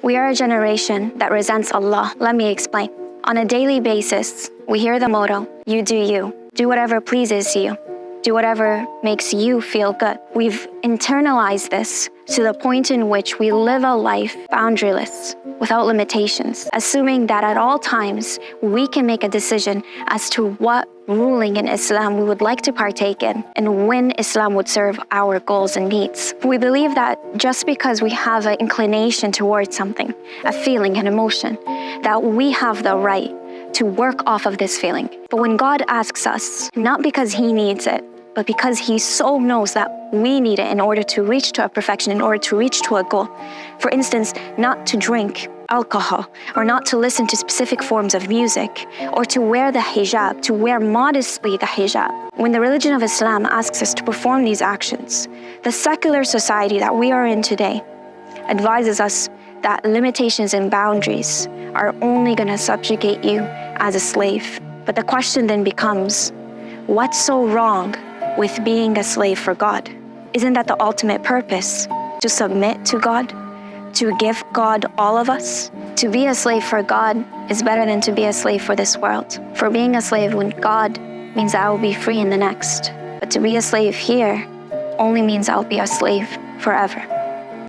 We are a generation that resents Allah. Let me explain. On a daily basis, we hear the motto, you do you. Do whatever pleases you. Do whatever makes you feel good. We've internalized this to the point in which we live a life boundaryless, without limitations, assuming that at all times we can make a decision as to what ruling in Islam we would like to partake in and when Islam would serve our goals and needs. We believe that just because we have an inclination towards something, a feeling, an emotion, that we have the right to work off of this feeling. But when God asks us, not because He needs it, but because He so knows that we need it in order to reach to a perfection, in order to reach to a goal. For instance, not to drink alcohol, or not to listen to specific forms of music, or to wear the hijab, to wear modestly the hijab. When the religion of Islam asks us to perform these actions, the secular society that we are in today advises us that limitations and boundaries are only going to subjugate you as a slave. But the question then becomes, what's so wrong with being a slave for God? Isn't that the ultimate purpose? To submit to God? To give God all of us? To be a slave for God is better than to be a slave for this world. For being a slave with God means that I will be free in the next. But to be a slave here only means I'll be a slave forever.